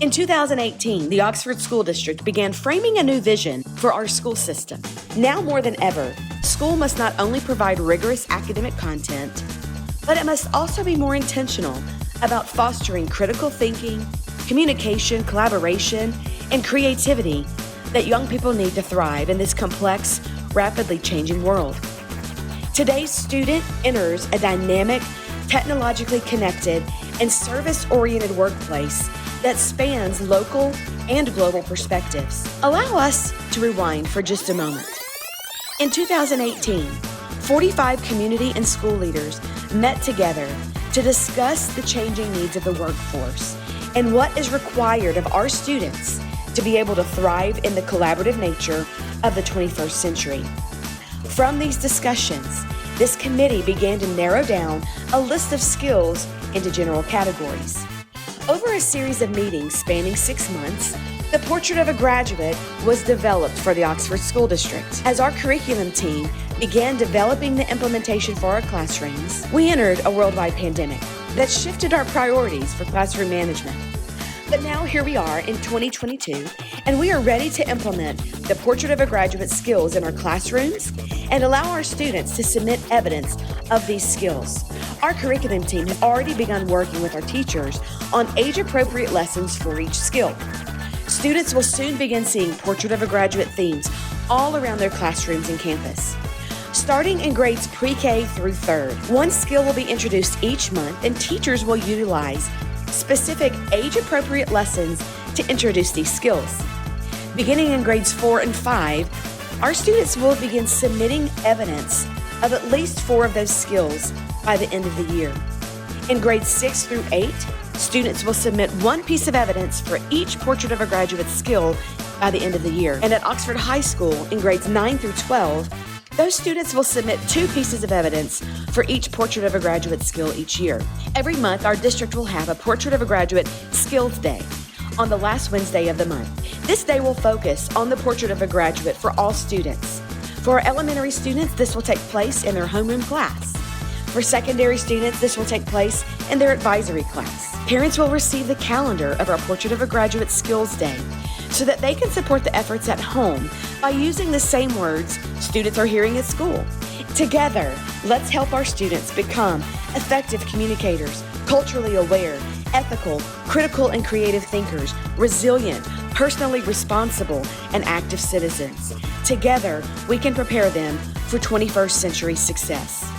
In 2018, the Oxford School District began framing a new vision for our school system. Now more than ever, school must not only provide rigorous academic content, but it must also be more intentional about fostering critical thinking, communication, collaboration, and creativity that young people need to thrive in this complex, rapidly changing world. Today's student enters a dynamic, technologically connected, and service-oriented workplace that spans local and global perspectives. Allow us to rewind for just a moment. In 2018, 45 community and school leaders met together to discuss the changing needs of the workforce and what is required of our students to be able to thrive in the collaborative nature of the 21st century. From these discussions, this committee began to narrow down a list of skills into general categories. Over a series of meetings spanning 6 months, the Portrait of a Graduate was developed for the Oxford School District. As our curriculum team began developing the implementation for our classrooms, we entered a worldwide pandemic that shifted our priorities for classroom management. But now here we are in 2022, and we are ready to implement the Portrait of a Graduate skills in our classrooms and allow our students to submit evidence of these skills. Our curriculum team has already begun working with our teachers on age-appropriate lessons for each skill. Students will soon begin seeing Portrait of a Graduate themes all around their classrooms and campus. Starting in grades pre-K through 3rd, one skill will be introduced each month, and teachers will utilize specific age-appropriate lessons to introduce these skills. Beginning in grades 4 and 5, our students will begin submitting evidence of at least 4 of those skills by the end of the year. In grades 6 through 8, students will submit 1 piece of evidence for each Portrait of a Graduate skill by the end of the year. And at Oxford High School, in grades 9 through 12, those students will submit 2 pieces of evidence for each Portrait of a Graduate skill each year. Every month, our district will have a Portrait of a Graduate Skills Day on the last Wednesday of the month. This day will focus on the Portrait of a Graduate for all students. For our elementary students, this will take place in their homeroom class. For secondary students, this will take place in their advisory class. Parents will receive the calendar of our Portrait of a Graduate Skills Day so that they can support the efforts at home by using the same words students are hearing at school. Together, let's help our students become effective communicators, culturally aware, ethical, critical and creative thinkers, resilient, personally responsible, and active citizens. Together, we can prepare them for 21st century success.